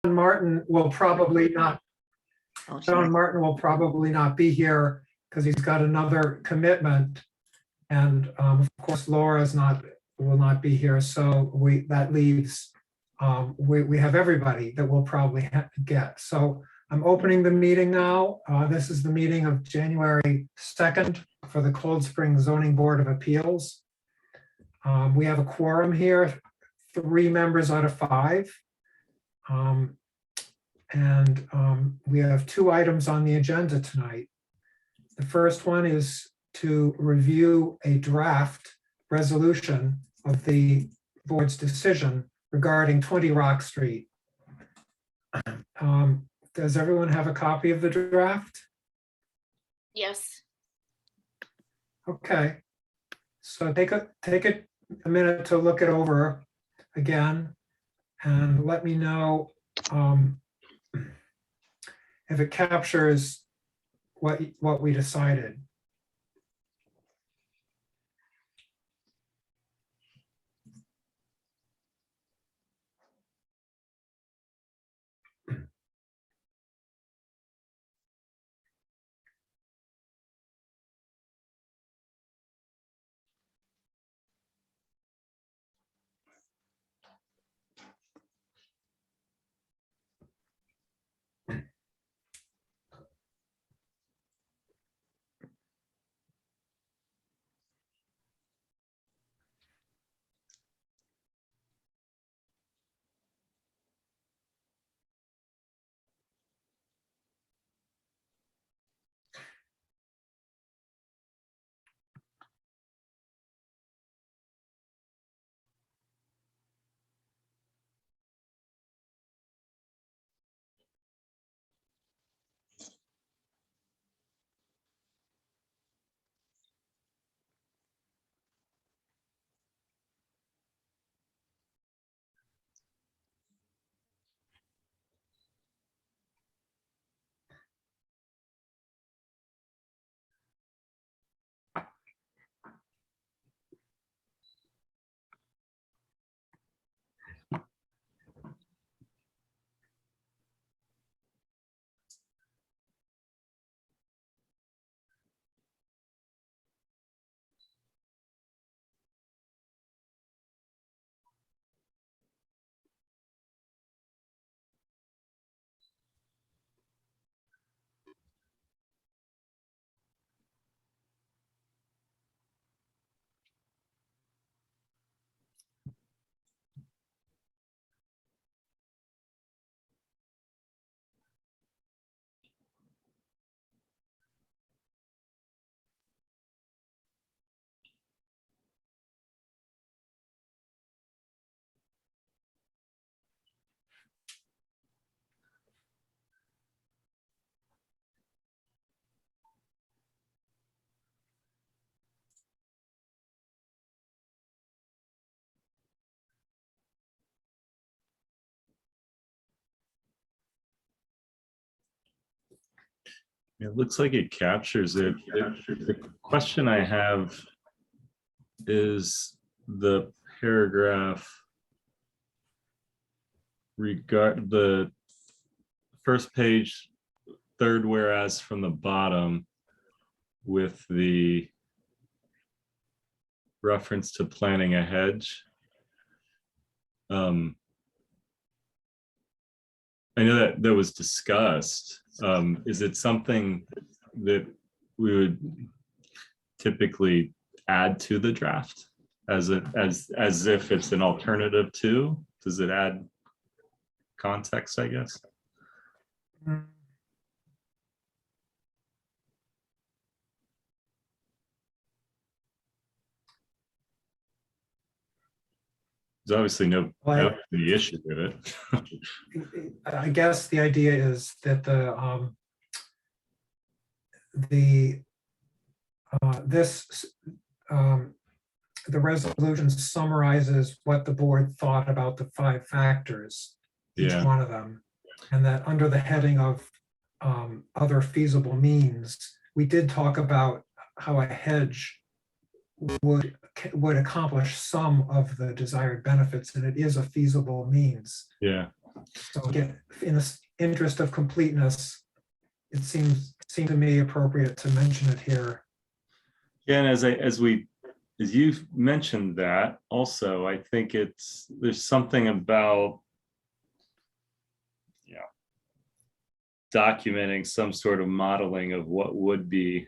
Martin will probably not, Oh, John Martin will probably not be here because he's got another commitment. And of course, will not be here. So that leaves, we have everybody that we'll probably get. So I'm opening the meeting now. This is the meeting of January 2nd for the Cold Spring Zoning Board of Appeals. We have a quorum here, 3 members out of 5. We have 2 items on the agenda tonight. The first one is to review a draft resolution of the board's decision regarding 20 Rock Street. Does everyone have a copy of the draft? Yes. Okay. So take a minute to look it over again and let me know if it captures what we decided. It looks like it captures it. The question I have is the paragraph regard the first page, third whereas from the bottom with the reference to planning a hedge. I know that was discussed. Is it something that we would typically add to the draft as if it's an alternative to? Does it add context, I guess? There's obviously no the issue with it. I guess the idea is that the resolution summarizes what the board thought about the 5 factors, each Yeah. one of them, and that under the heading of other feasible means, we did talk about how a hedge would accomplish some of the desired benefits, and it is a feasible means. Yeah. So again, in the interest of completeness, it seemed to me appropriate to mention it here. Yeah, and as you mentioned that also, I think there's something about, yeah, documenting some sort of modeling of what would be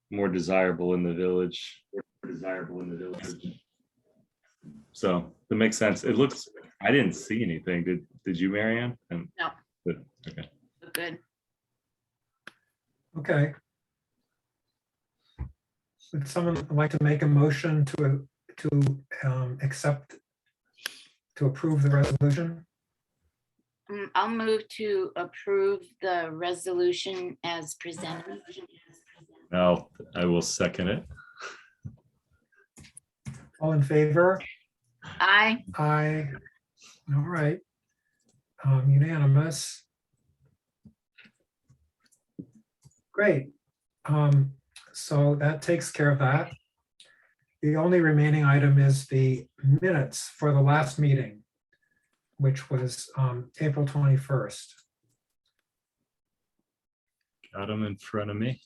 more desirable in the village. So that makes sense. It looks, I didn't see anything. Did you, Marianne? And No. good. Okay. Good. Okay. Would someone like to make a motion to accept, to approve the resolution? I'll move to approve the resolution as presented. Now I will second it. All in favor? Aye. Aye. All right. Unanimous. Great. So that takes care of that. The only remaining item is the minutes for the last meeting, which was April 21st. Got them in front of me.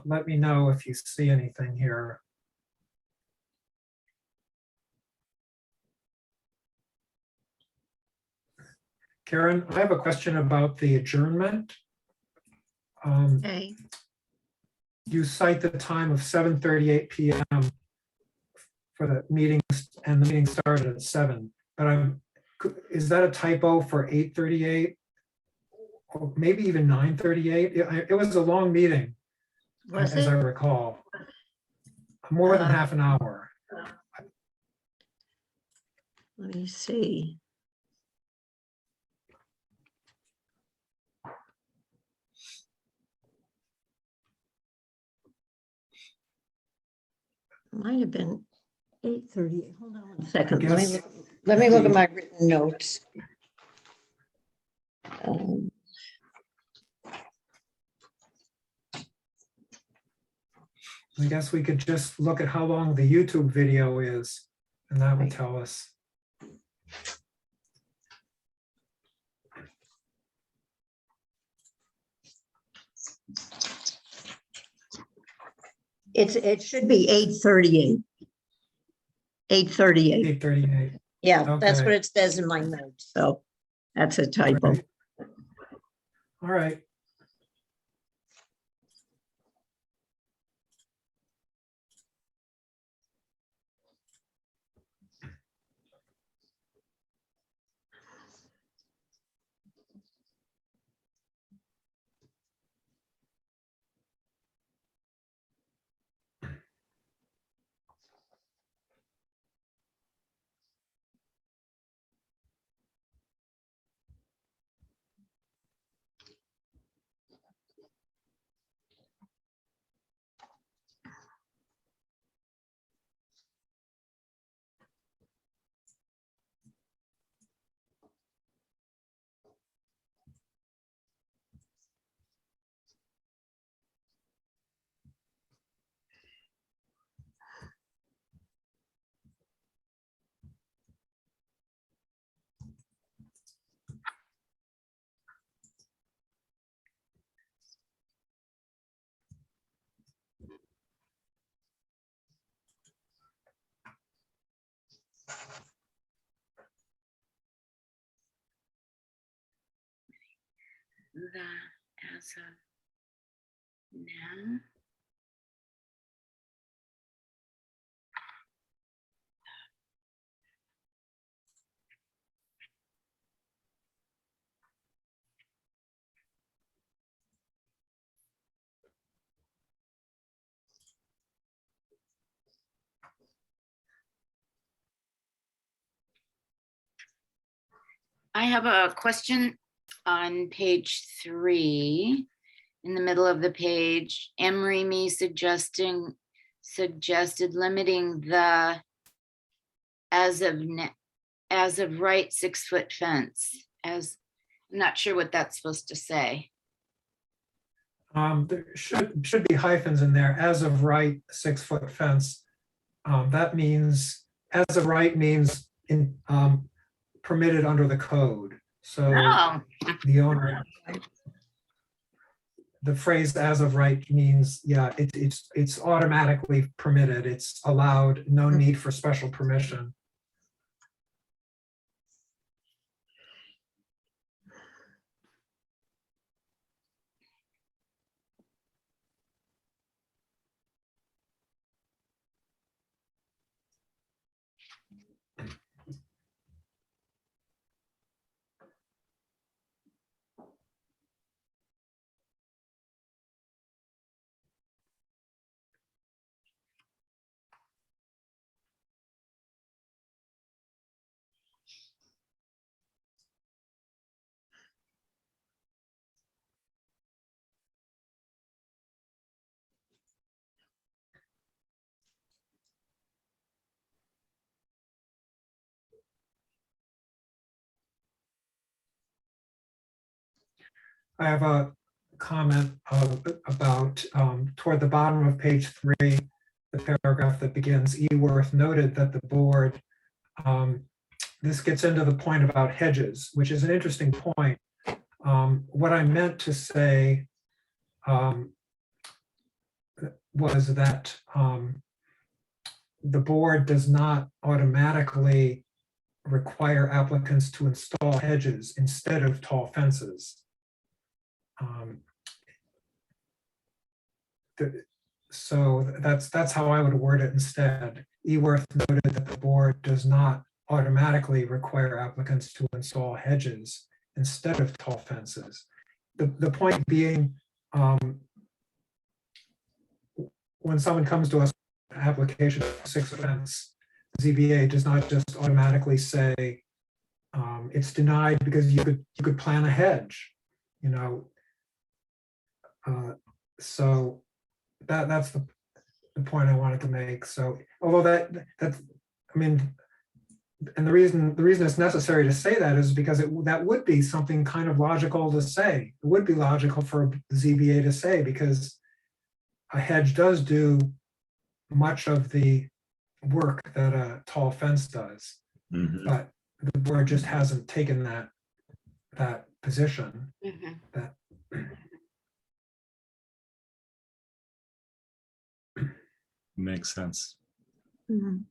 Let me know if you see anything here. Karen, I have a question about the adjournment. Okay, You cite the time of 7:38 PM for the meetings, and the meeting started at 7, but is that a typo for 8:38? Or maybe even 9:38? It was a long meeting, was as I it? recall. More than Uh, half an hour. Let me see. Might have been 8:38. Hold on one second. guess Let me look at my written notes. Um, I guess we could just look at how long the YouTube video is, and that would tell us. it should be 8:38. 8:38. 8:38. Yeah, that's what Okay. it says in my notes. So that's a typo. Right. All right. As of now. I have a question on page 3. In the middle of the page, Emery Me suggested limiting the as of right 6-foot fence I'm not sure what that's supposed to say. There should be hyphens in there, as of right, 6-foot fence. That means, as of right means permitted under the code. So Oh, the owner, the phrase as of right means, yeah, it's automatically permitted. It's allowed, no need for special permission. I have a comment about toward the bottom of page 3, the paragraph that begins, Eworth noted that the board, this gets into the point about hedges, which is an interesting point. What I meant to say was that the board does not automatically require applicants to install hedges instead of tall fences. So that's how I would word it instead. Eworth noted that the board does not automatically require applicants to install hedges instead of tall fences. The point being, when someone comes to us with an application for 6-foot fence, ZBA does not just automatically say it's denied because you could plant a hedge, you know. So that's the point I wanted to make. So although that's, I mean, and the reason it's necessary to say that is because that would be something kind of logical to say. It would be logical for the ZBA to say, because a hedge does do much of the work that a tall fence does, Mhm. but the board just hasn't taken that position. mhm. That Makes sense. Mhm.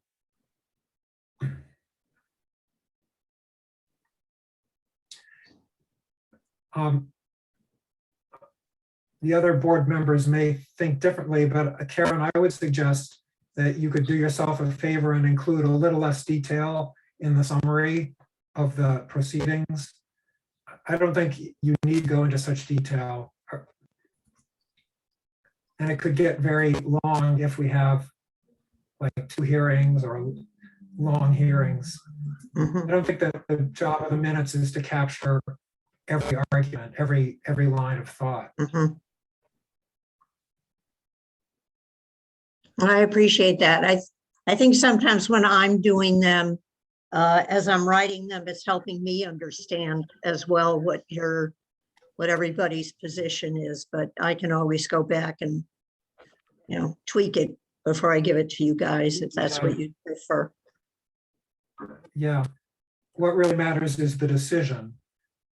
the other board members may think differently, but Karen, I would suggest that you could do yourself a favor and include a little less detail in the summary of the proceedings. I don't think you need to go into such detail. And it could get very long if we have like 2 hearings or long hearings. I Mhm. don't think that the job of the minutes is to capture every argument, every line of thought. Mhm. I appreciate that. I think sometimes when I'm doing them, as I'm writing them, it's helping me understand as well what everybody's position is, but I can always go back and, tweak it before I give it to you guys, if that's what you prefer. Yeah. What really matters is the decision,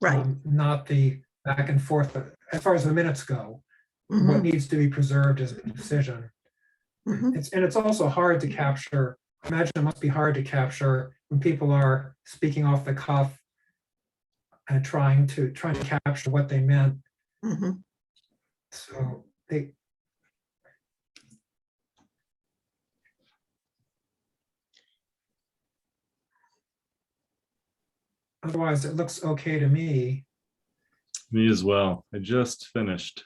Right. not the back and forth. As far as the minutes go, what Mhm. needs to be preserved is the decision. Mhm. It's also hard to capture. Imagine it must be hard to capture when people are speaking off the cuff and trying to capture what they meant. Mhm. So otherwise it looks okay to me. Me as well. I just finished.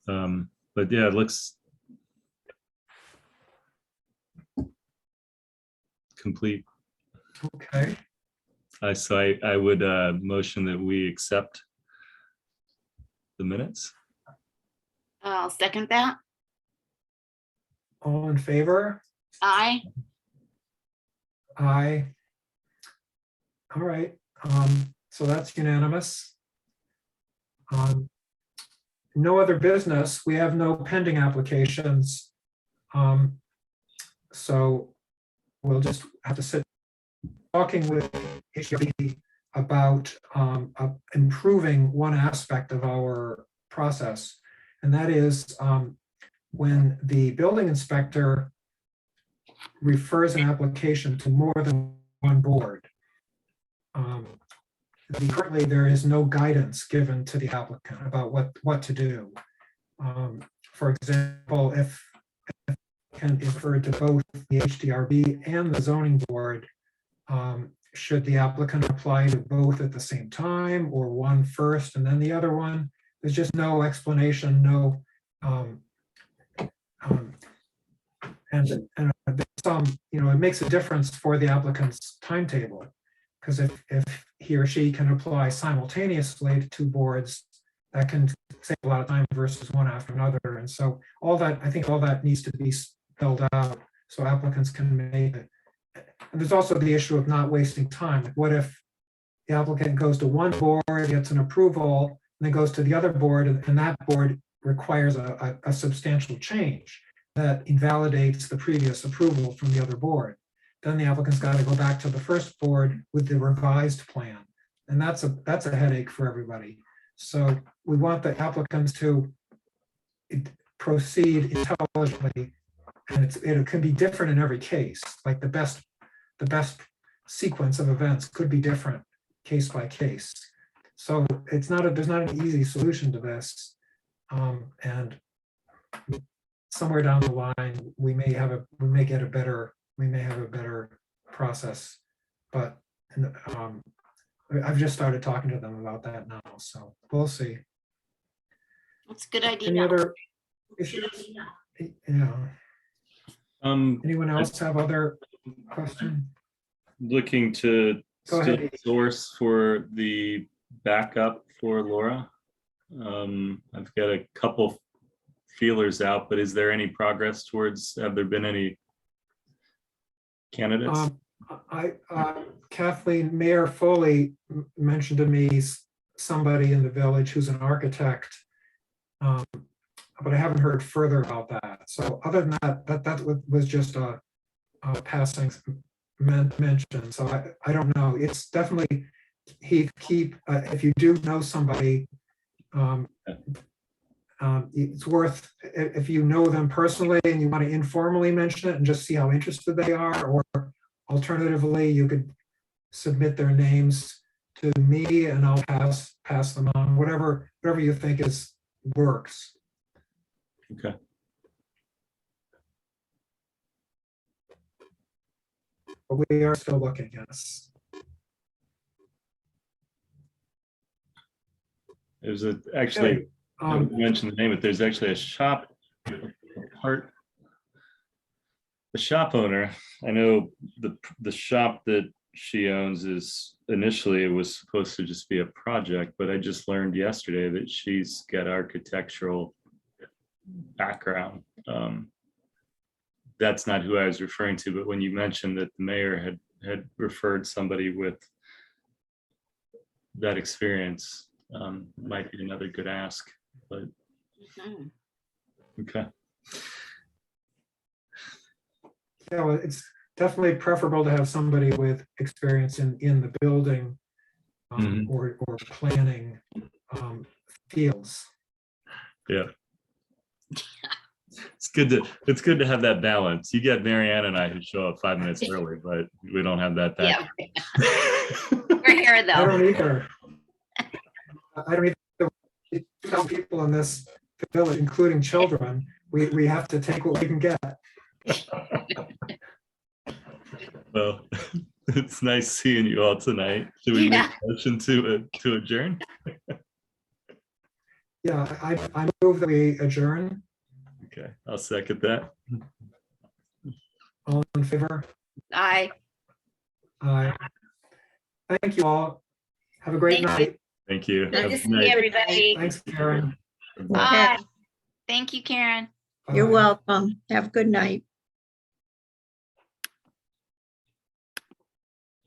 But yeah, it looks complete. Okay. So I would motion that we accept the minutes. I'll second that. All in favor? Aye. Aye. All right. So that's unanimous. No other business. We have no pending applications. So we'll just have to sit talking with HDRB about improving one aspect of our process. And that is when the building inspector refers an application to more than one board. Currently, there is no guidance given to the applicant about what to do. For example, if can refer to both the HDRB and the zoning board, should the applicant apply to both at the same time, or one first and then the other one? There's just no explanation, no. And it makes a difference for the applicant's timetable, because if he or she can apply simultaneously to two boards, that can save a lot of time versus one after another. And so I think all that needs to be spelled out so applicants can make it. And there's also the issue of not wasting time. Like, what if the applicant goes to one board, gets an approval, and then goes to the other board, and that board requires a substantial change that invalidates the previous approval from the other board? Then the applicant's got to go back to the first board with the revised plan. And that's a headache for everybody. So we want the applicants to proceed intelligently, and it can be different in every case. Like the best sequence of events could be different case by case. So there's not an easy solution to this. And somewhere down the line, we may have a better process. But I've just started talking to them about that now, so we'll see. That's a good idea. Any other issues? Yeah. Anyone else have other questions? Looking to Go still ahead. source for the backup for Laura. I've got a couple feelers out, but is there any progress towards, have there been any candidates? Kathleen, Mayor Foley mentioned to me somebody in the village who's an architect, but I haven't heard further about that. So other than that was just a passing mention. So I don't know. It's definitely if you do know somebody, it's worth, if you know them personally and you want to informally mention it and just see how interested they are, or alternatively, you could submit their names to me and I'll pass them on, whatever you think works. Okay. But we are still looking, yes. There's actually, I Okay, don't mention the name, but there's actually a shop owner. I know the shop that she owns is initially, it was supposed to just be a project, but I just learned yesterday that she's got architectural background. That's not who I was referring to, but when you mentioned that the mayor had referred somebody with that experience, might be another good ask, but Mhm. okay. yeah, well, it's definitely preferable to have somebody with experience in the building or planning fields. Yeah. It's good to have that balance. You get Marianne and I who show up 5 minutes early, but we don't have that back. Yeah. We're here I though. don't either. I don't either. Some people in this village, including children, we have to take what we can get. Well, it's nice seeing you all tonight. Should we make Yeah. a motion to adjourn? Yeah, I move that we adjourn. Okay, I'll second that. All in favor? Aye. Aye. Thank you all. Have a great Thank you. night. Thank you. Good Have to a see good night. everybody. Thanks, Karen. Bye. Thank you, Karen. You're Bye. welcome. Have a good night.